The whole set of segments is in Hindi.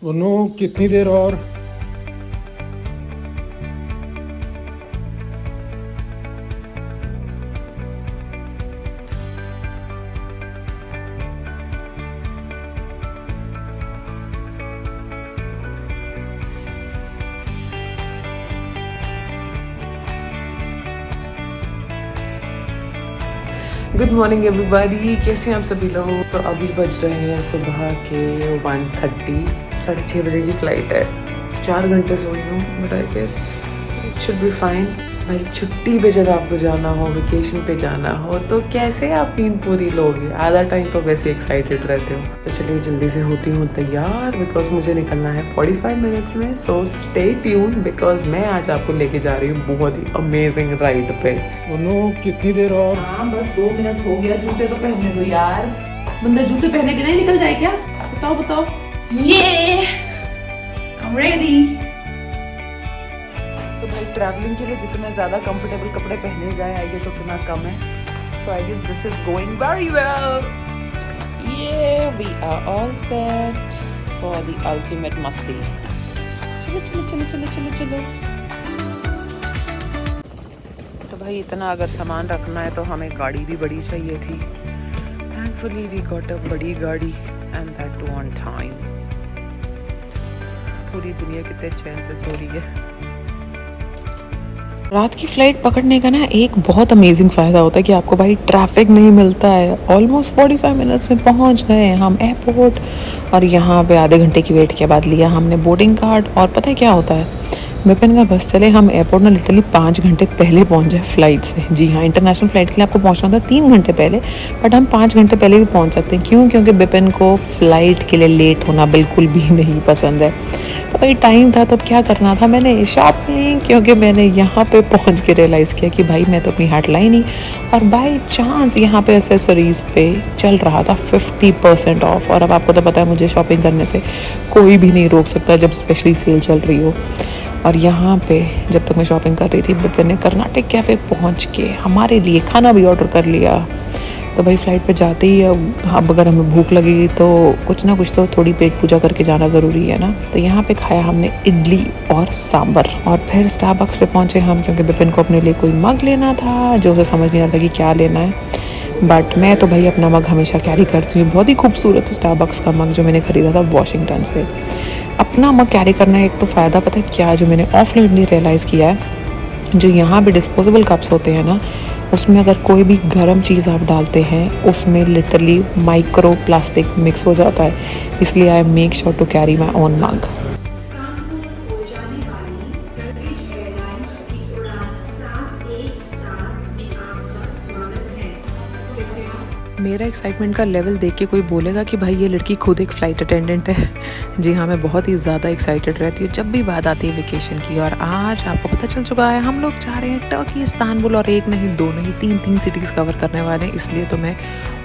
दोनों कितनी देर और? गुड मॉर्निंग एवरीबॉडी, कैसे हैं आप सभी लोग। तो अभी बज रहे हैं सुबह के 1:30, 6:30 बजे की फ़्लाइट है। 4 घंटे सोई हूँ but I guess it should be fine. भाई छुट्टी पे जब आपको जाना हो, वेकेशन पे जाना हो, तो कैसे आप नींद पूरी लोगे? आधा टाइम तो वैसे एक्साइटेड रहते हो। तो चलिए जल्दी से होती हूँ तैयार, बिकॉज मुझे निकलना है 45 मिनट्स में। सो स्टे ट्यून, बिकॉज मैं आज आपको लेके जा रही हूँ बहुत ही अमेजिंग राइड पे। दोनों कितनी देर और? हाँ बस 2 मिनट हो गया। जूते तो पहनने दो यार, बंदा जूते पहने बिना ही निकल जाए क्या? बताओ बताओ। ये I'm ready। तो भाई ट्रैवलिंग के लिए जितने ज़्यादा कंफर्टेबल कपड़े पहने जाए आई गेस उतना कम है। So I guess this is going very well. ये we are all set for the ultimate masti. चलो चलो चलो चलो चलो चलो। तो भाई इतना अगर सामान रखना है तो हमें गाड़ी भी बड़ी चाहिए थी। थैंकफुली वी गॉट अ बड़ी गाड़ी and that too on time. पूरी दुनिया कितने चैन से सो रही है। रात की फ़्लाइट पकड़ने का ना एक बहुत अमेजिंग फ़ायदा होता है कि आपको भाई ट्रैफिक नहीं मिलता है। ऑलमोस्ट 45 मिनट्स में पहुंच गए हम एयरपोर्ट, और यहाँ पे आधे घंटे की वेट के बाद लिया हमने बोर्डिंग कार्ड। और पता है क्या होता है, विपिन का बस चले हम एयरपोर्ट ना लिटरली 5 घंटे पहले पहुंच जाए फ़्लाइट से। जी हाँ, इंटरनेशनल फ़्लाइट के लिए आपको पहुंचना था 3 घंटे पहले, बट हम 5 घंटे पहले भी पहुंच सकते हैं। क्यों? क्योंकि विपिन को फ़्लाइट के लिए लेट होना बिल्कुल भी नहीं पसंद है। तो भाई टाइम था, तब क्या करना था, मैंने शॉपिंग, क्योंकि मैंने यहाँ पे पहुँच के रियलाइज़ किया कि भाई मैं तो अपनी हाट लाई नहीं। और बाई चांस यहाँ पे एसेसरीज़ पे चल रहा था 50% ऑफ। और अब आपको तो पता है मुझे शॉपिंग करने से कोई भी नहीं रोक सकता जब स्पेशली सेल चल रही हो। और यहाँ पे जब तक मैं शॉपिंग कर रही थी, विपिन ने कर्नाटक कैफ़े पहुँच के हमारे लिए खाना भी ऑर्डर कर लिया। तो भाई फ़्लाइट पे जाते ही अब अगर हमें भूख लगेगी तो कुछ ना कुछ तो थोड़ी पेट पूजा करके जाना ज़रूरी है ना। तो यहाँ पे खाया हमने इडली और सांभर, और फिर स्टारबक्स पे पहुँचे हम, क्योंकि विपिन को अपने लिए कोई मग लेना था जो उसे समझ नहीं आ रहा था कि क्या लेना है। बट मैं तो भाई अपना मग हमेशा कैरी करती हूँ। बहुत ही खूबसूरत स्टारबक्स का मग जो मैंने ख़रीदा था वॉशिंगटन से। अपना मग कैरी करना एक तो फ़ायदा पता है क्या, जो मैंने ऑफलाइन रियलाइज़ किया है, जो यहाँ पे डिस्पोजेबल कप्स होते हैं ना, उसमें अगर कोई भी गर्म चीज़ आप डालते हैं उसमें लिटरली माइक्रो प्लास्टिक मिक्स हो जाता है। इसलिए I make sure to carry my own mug. मेरा एक्साइटमेंट का लेवल देख के कोई बोलेगा कि भाई ये लड़की खुद एक फ़्लाइट अटेंडेंट है। जी हाँ, मैं बहुत ही ज़्यादा एक्साइटेड रहती हूँ जब भी बात आती है वेकेशन की। और आज आपको पता चल चुका है हम लोग जा रहे हैं टर्की, इस्तांबुल, और एक नहीं दो नहीं तीन सिटीज़ कवर करने वाले हैं। इसलिए तो मैं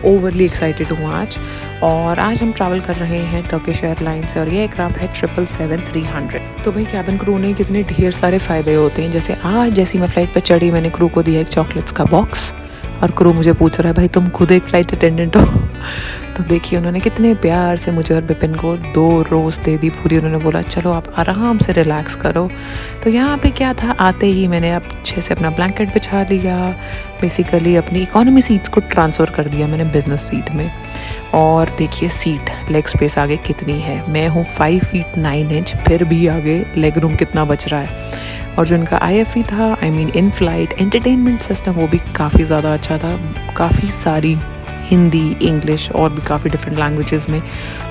ओवरली एक्साइटेड हूँ आज। और आज हम ट्रैवल कर रहे हैं टर्किश एयरलाइन से, और ये एयरक्राफ्ट है 777-300। तो भाई कैबिन क्रू ने कितने ढेर सारे फ़ायदे होते हैं। जैसे आज जैसी मैं फ़्लाइट पर चढ़ी, मैंने क्रू को दिया एक चॉकलेट्स का बॉक्स, और क्रू मुझे पूछ रहा है भाई तुम खुद एक फ़्लाइट अटेंडेंट हो? तो देखिए उन्होंने कितने प्यार से मुझे और विपिन को 2 रोज़ दे दी पूरी। उन्होंने बोला चलो आप आराम से रिलैक्स करो। तो यहाँ पे क्या था, आते ही मैंने अब अच्छे से अपना ब्लैंकेट बिछा लिया। बेसिकली अपनी इकोनॉमी सीट्स को ट्रांसफ़र कर दिया मैंने बिज़नेस सीट में। और देखिए सीट लेग स्पेस आगे कितनी है, मैं हूँ 5 फीट 9 इंच, फिर भी आगे लेग रूम कितना बच रहा है। और जो इनका IFE था, I mean in flight entertainment system, वो भी काफ़ी ज़्यादा अच्छा था। काफ़ी सारी हिंदी, इंग्लिश और भी काफ़ी डिफरेंट लैंग्वेजेस में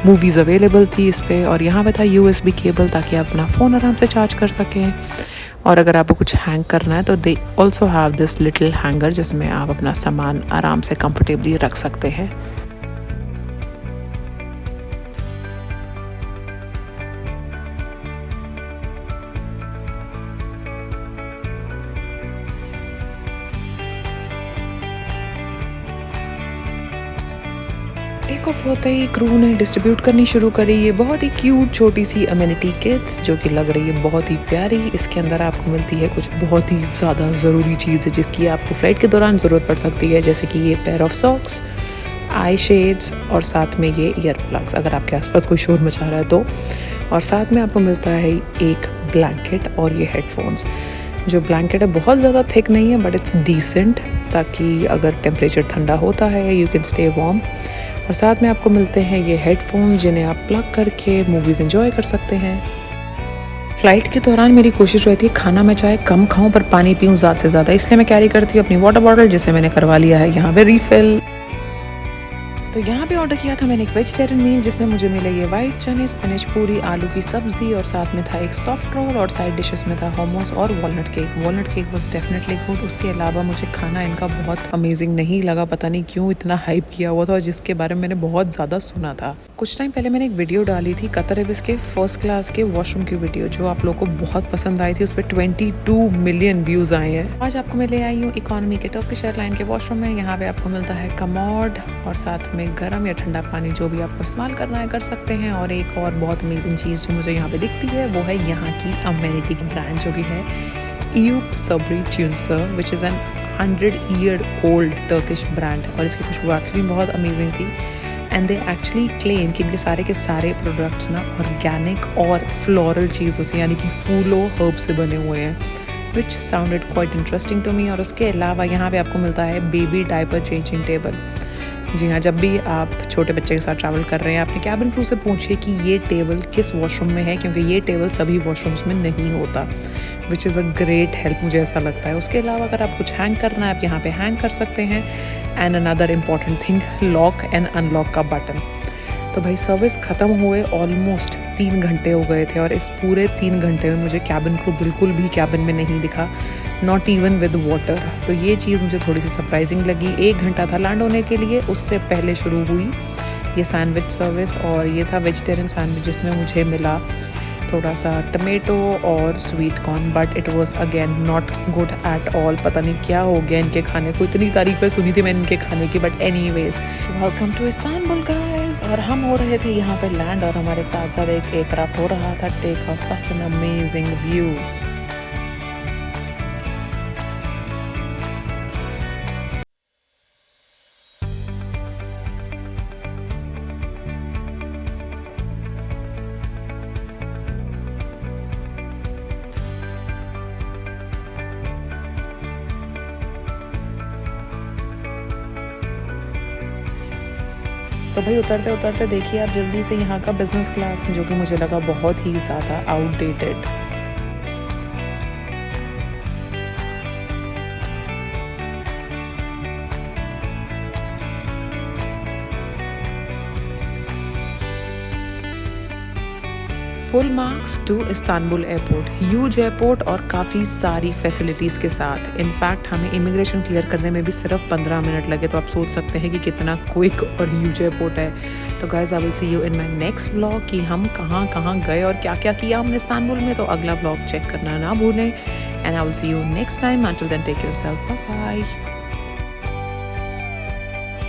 मूवीज़ अवेलेबल थी इस पे। और यहाँ पे था USB केबल, ताकि आप अपना फ़ोन आराम से चार्ज कर सकें। और अगर आपको कुछ हैंग करना है तो they also have this little hanger, जिसमें आप अपना सामान आराम से कंफर्टेबली रख सकते हैं। टेक ऑफ होते ही क्रू ने डिस्ट्रीब्यूट करनी शुरू करी ये बहुत ही क्यूट छोटी सी अमेनिटी किट्स, जो कि लग रही है बहुत ही प्यारी। इसके अंदर आपको मिलती है कुछ बहुत ही ज़्यादा ज़रूरी चीज़ है जिसकी आपको फ़्लाइट के दौरान ज़रूरत पड़ सकती है, जैसे कि ये pair of socks, I shades और साथ में ये ईयर प्लग्स अगर आपके आसपास कोई शोर मचा रहा है तो। और साथ में आपको मिलता है एक ब्लैंकेट और ये हेडफोन्स। जो ब्लैंकेट है बहुत ज़्यादा थिक नहीं है बट इट्स डिसेंट, ताकि अगर टेम्परेचर ठंडा होता है यू कैन स्टे वार्म। और साथ में आपको मिलते हैं ये हेडफोन्स जिन्हें आप प्लग करके मूवीज़ एंजॉय कर सकते हैं। फ़्लाइट के दौरान मेरी कोशिश रहती है खाना मैं चाहे कम खाऊं पर पानी पीऊं ज़्यादा से ज़्यादा, इसलिए मैं कैरी करती हूँ अपनी वाटर बॉटल जिसे मैंने करवा लिया है यहाँ पे रीफ़िल। तो यहाँ पे ऑर्डर किया था मैंने एक वेजिटेरियन मील जिसमें मुझे मिले ये वाइट चने, स्पिनच पूरी, आलू की सब्जी और साथ में था एक सॉफ्ट रोल और साइड डिशेस में था मोमोज और walnut cake. Walnut cake was definitely good. उसके अलावा मुझे खाना इनका बहुत अमेजिंग नहीं लगा, पता नहीं क्यों इतना हाइप किया हुआ था और जिसके बारे में मैंने बहुत ज़्यादा सुना था। कुछ टाइम पहले मैंने एक वीडियो डाली थी कतर एयरवेज के फर्स्ट क्लास के वॉशरूम की वीडियो, जो आप लोगों को बहुत पसंद आई थी। उस पर 22 मिलियन व्यूज़ आए हैं। आज आपको मैं ले आई हूँ इकोनॉमी के टर्किश एयरलाइन के वॉशरूम में। यहाँ पे आपको मिलता है कमोड और साथ में गर्म या ठंडा पानी जो भी आपको इस्तेमाल करना है कर सकते हैं। और एक और बहुत अमेजिंग चीज़ जो मुझे यहाँ पे दिखती है वो है यहाँ की अमेनिटी की ब्रांड जो कि है Eyup Sabri Tuncer which is an 100-year-old Turkish brand. और इसकी खुशबू एक्चुअली बहुत अमेजिंग थी एंड दे एक्चुअली क्लेम कि इनके सारे के सारे प्रोडक्ट्स ना ऑर्गेनिक और फ्लोरल चीज़ों से यानी कि फूलों हर्ब से बने हुए हैं, which sounded quite interesting to me. और उसके अलावा यहाँ पे आपको मिलता है बेबी डायपर चेंजिंग टेबल। जी हाँ, जब भी आप छोटे बच्चे के साथ ट्रैवल कर रहे हैं अपने कैबिन क्रू से पूछिए कि ये टेबल किस वॉशरूम में है, क्योंकि ये टेबल सभी वॉशरूम्स में नहीं होता, which is a great help मुझे ऐसा लगता है। उसके अलावा अगर आप कुछ हैंग करना है आप यहाँ पे हैंग कर सकते हैं। And another important thing, lock and unlock का बटन। तो भाई सर्विस ख़त्म हुए ऑलमोस्ट 3 घंटे हो गए थे और इस पूरे 3 घंटे में मुझे कैबिन क्रू बिल्कुल भी कैबिन में नहीं दिखा, नॉट इवन विद वाटर। तो ये चीज़ मुझे थोड़ी सी सरप्राइजिंग लगी। 1 घंटा था लैंड होने के लिए, उससे पहले शुरू हुई ये सैंडविच सर्विस और ये था वेजिटेरियन सैंडविच जिसमें मुझे मिला थोड़ा सा टमेटो और sweet corn, but it was again not good at all. पता नहीं क्या हो गया इनके खाने को, इतनी तारीफ़ें सुनी थी मैंने इनके खाने की। But anyways, welcome to Istanbul guys. और हम हो रहे थे यहाँ पे लैंड और हमारे साथ साथ एक एयरक्राफ्ट हो रहा था take off. Such an amazing view. तो भाई उतरते उतरते देखिए आप जल्दी से यहाँ का बिजनेस क्लास, जो कि मुझे लगा बहुत ही ज़्यादा outdated. Full marks to Istanbul airport, huge airport और काफ़ी सारी फैसिलिटीज़ के साथ। इनफैक्ट हमें इमिग्रेशन क्लियर करने में भी सिर्फ 15 मिनट लगे, तो आप सोच सकते हैं कि कितना क्विक और ह्यूज एयरपोर्ट है। तो guys I will see you in my next vlog कि हम कहाँ कहाँ गए और क्या क्या किया हमने इस्तांबुल में। तो अगला व्लॉग चेक करना ना भूलें and I will see you next time. Until then take care of yourself, bye bye.